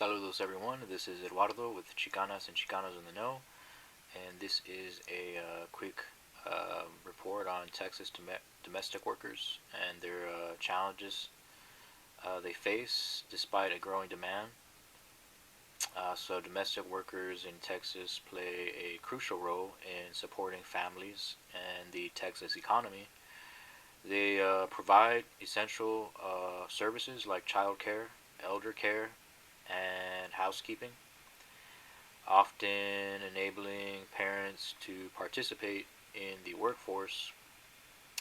Saludos everyone, this is Eduardo with Chicanas and Chicanos in the Know, and this is a quick report on Texas domestic workers and their challenges they face despite a growing demand. So domestic workers in Texas play a crucial role in supporting families and the Texas economy. They provide essential services like childcare, elder care, and housekeeping, often enabling parents to participate in the workforce.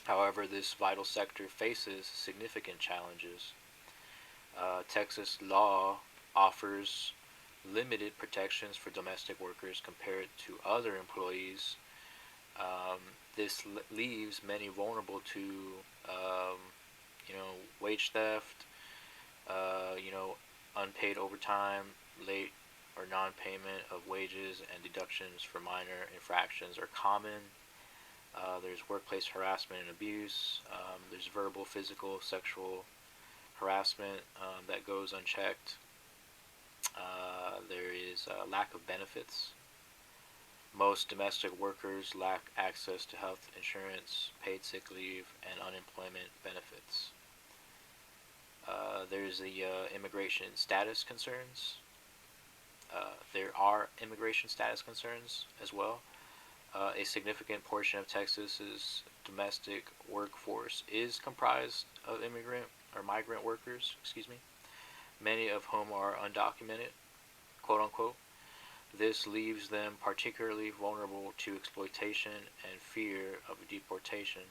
However, this vital sector faces significant challenges. Texas law offers limited protections for domestic workers compared to other employees. Um, this leaves many vulnerable to, um, wage theft, unpaid overtime, late or non-payment of wages, and deductions for minor infractions are common. There's workplace harassment and abuse. There's verbal, physical, sexual harassment that goes unchecked. There is a lack of benefits. Most domestic workers lack access to health insurance, paid sick leave, and unemployment benefits. There's the immigration status concerns. There are immigration status concerns as well. A significant portion of Texas's domestic workforce is comprised of immigrant or migrant workers, many of whom are undocumented, quote unquote. This leaves them particularly vulnerable to exploitation and fear of deportation,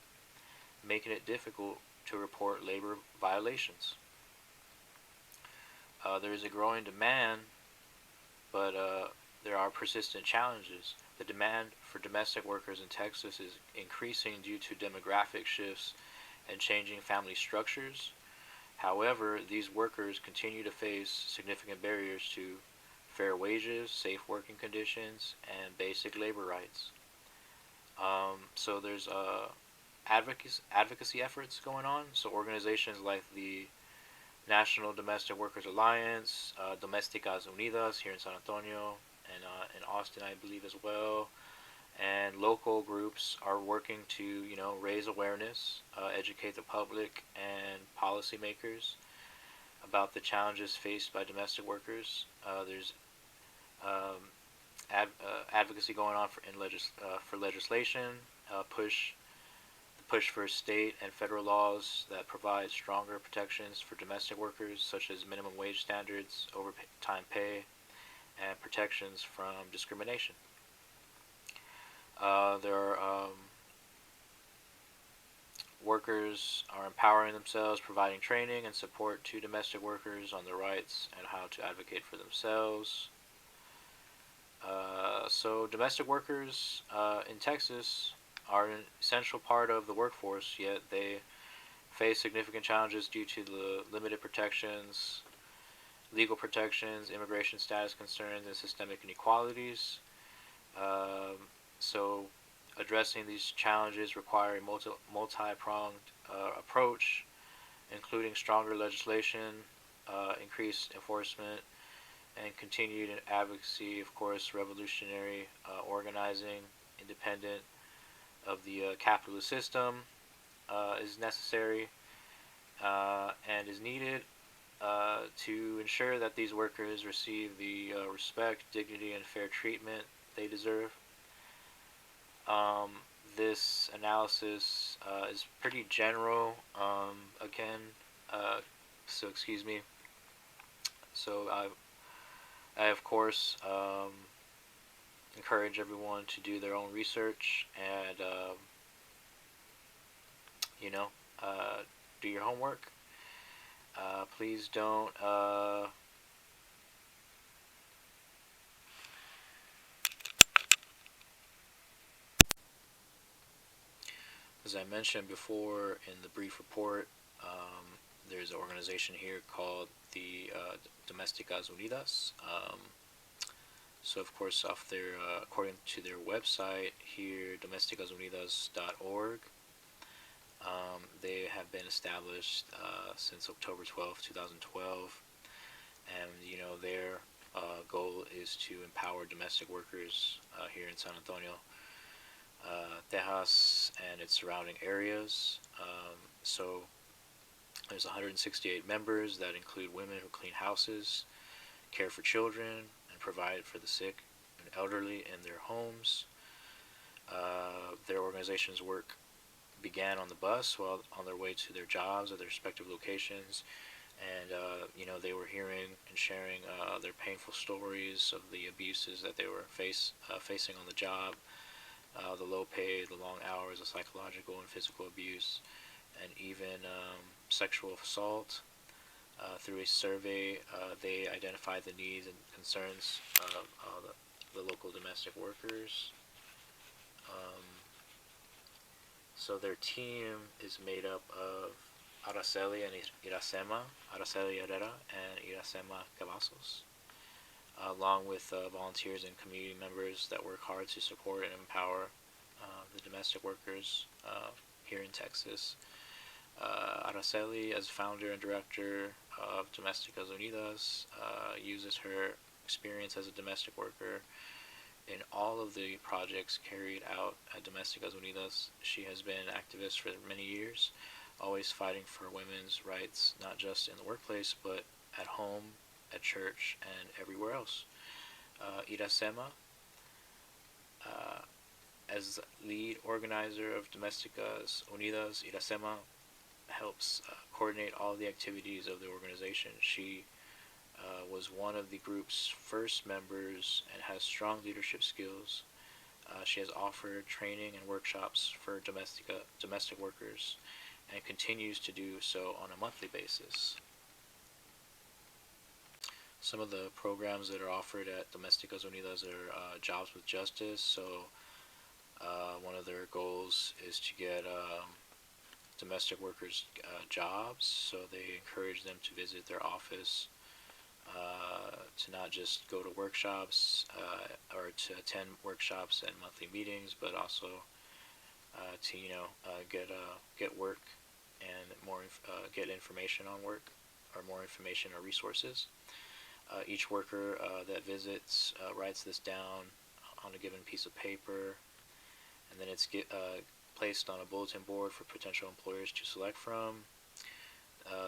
making it difficult to report labor violations. There is a growing demand, but there are persistent challenges. The demand for domestic workers in Texas is increasing due to demographic shifts and changing family structures. However, these workers continue to face significant barriers to fair wages, safe working conditions, and basic labor rights. So there's advocacy efforts going on. So organizations like the National Domestic Workers Alliance, Domésticas Unidas here in San Antonio, and in Austin, I believe as well, and local groups are working to raise awareness, educate the public and policymakers about the challenges faced by domestic workers. There's um, advocacy going on for legislation, push for state and federal laws that provide stronger protections for domestic workers, such as minimum wage standards, overtime pay, and protections from discrimination. There are workers are empowering themselves, providing training and support to domestic workers on their rights and how to advocate for themselves. So domestic workers in Texas are an essential part of the workforce, yet they face significant challenges due to the limited protections, legal protections, immigration status concerns, and systemic inequalities. Um, so addressing these challenges require a multi-pronged approach, including stronger legislation, increased enforcement, and continued advocacy. Of course, revolutionary organizing, independent of the capitalist system, is necessary and is needed to ensure that these workers receive the respect, dignity, and fair treatment they deserve. Um, this analysis is pretty general. Again, uh, so excuse me. So I of course encourage everyone to do their own research and you know uh, do your homework. Please don't. As I mentioned before in the brief report, there's an organization here called the Domésticas Unidas. So, of course, according to their website here, domesticasunidas.org, they have been established since October 12th, 2012, and their goal is to empower domestic workers here in San Antonio, Tejas, and its surrounding areas. So there's 168 members that include women who clean houses, care for children, and provide for the sick and elderly in their homes. Their organization's work began on the bus while on their way to their jobs at their respective locations, and they were hearing and sharing their painful stories of the abuses that they were facing on the job, the low pay, the long hours, the psychological and physical abuse, and even sexual assault. Through a survey, they identified the needs and concerns of the local domestic workers. Um, so their team is made up of Araceli and Iracema, Araceli Herrera and Iracema Cavazos, along with volunteers and community members that work hard to support and empower the domestic workers here in Texas. Araceli, as founder and director of Domésticas Unidas, uses her experience as a domestic worker in all of the projects carried out at Domésticas Unidas. She has been an activist for many years, always fighting for women's rights, not just in the workplace, but at home, at church, and everywhere else. Iracema, as lead organizer of Domésticas Unidas, Iracema helps coordinate all the activities of the organization. She was one of the group's first members and has strong leadership skills. She has offered training and workshops for domestic workers and continues to do so on a monthly basis. Some of the programs that are offered at Domésticas Unidas are Jobs with Justice. So one of their goals is to get domestic workers jobs, so they encourage them to visit their office, to not just go to workshops or to attend workshops and monthly meetings, but also to get work and get information on work, or more information or resources. Each worker that visits writes this down on a given piece of paper, and then it's placed on a bulletin board for potential employers to select from.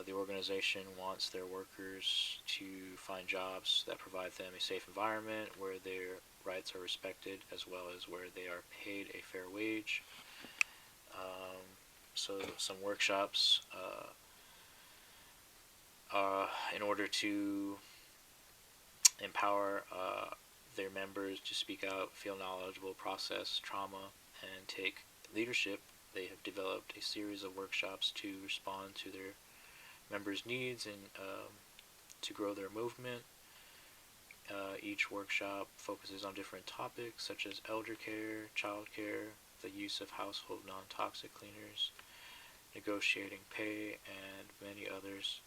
The organization wants their workers to find jobs that provide them a safe environment where their rights are respected, as well as where they are paid a fair wage. So some workshops in order to empower their members to speak out, feel knowledgeable, process trauma, and take leadership. They have developed a series of workshops to respond to their members' needs and to grow their movement. Each workshop focuses on different topics such as elder care, child care, the use of household non-toxic cleaners, negotiating pay, and many others.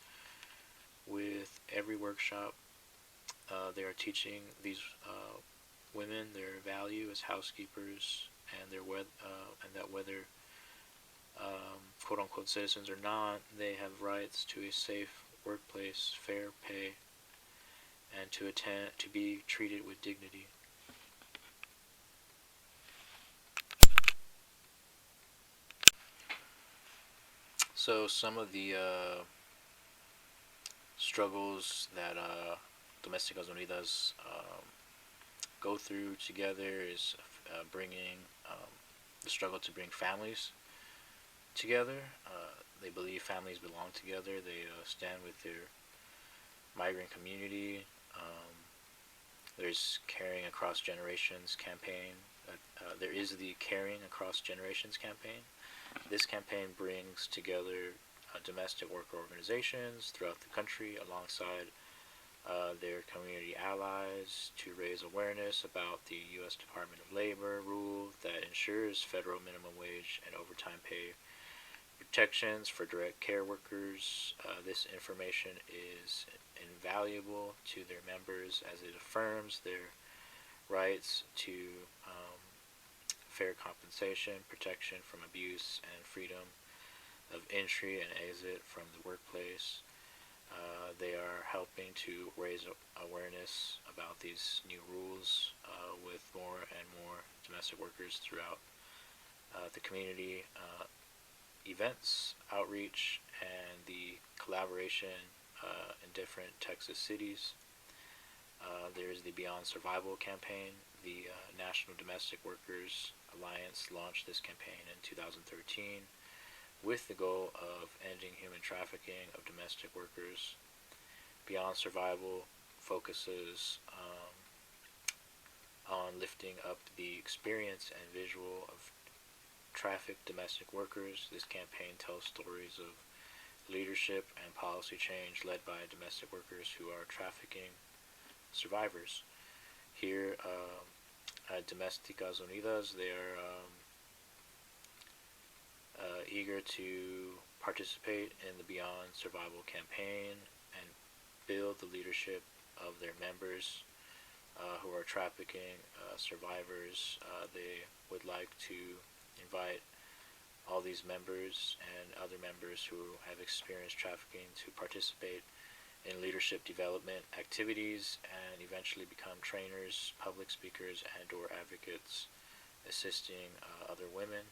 With every workshop, they are teaching these women their value as housekeepers, and that whether quote-unquote citizens or not, they have rights to a safe workplace, fair pay, and to be treated with dignity. So some of the struggles that Domésticas Unidas go through together is bringing the struggle to bring families together. They believe families belong together. They stand with their migrant community. There's Caring Across Generations campaign. There is the Caring Across Generations campaign. This campaign brings together domestic worker organizations throughout the country alongside their community allies to raise awareness about the U.S. Department of Labor rule that ensures federal minimum wage and overtime pay protections for direct care workers. This information is invaluable to their members as it affirms their rights to fair compensation, protection from abuse, and freedom of entry and exit from the workplace. They are helping to raise awareness about these new rules with more and more domestic workers throughout the community, events, outreach, and the collaboration in different Texas cities. There's the Beyond Survival campaign. The National Domestic Workers Alliance launched this campaign in 2013 with the goal of ending human trafficking of domestic workers. Beyond Survival focuses on lifting up the experience and visual of trafficked domestic workers. This campaign tells stories of leadership and policy change led by domestic workers who are trafficking survivors. Here at Domésticas Unidas, they are eager to participate in the Beyond Survival campaign and build the leadership of their members who are trafficking survivors. They would like to invite all these members and other members who have experienced trafficking to participate in leadership development activities and eventually become trainers, public speakers, and or advocates assisting other women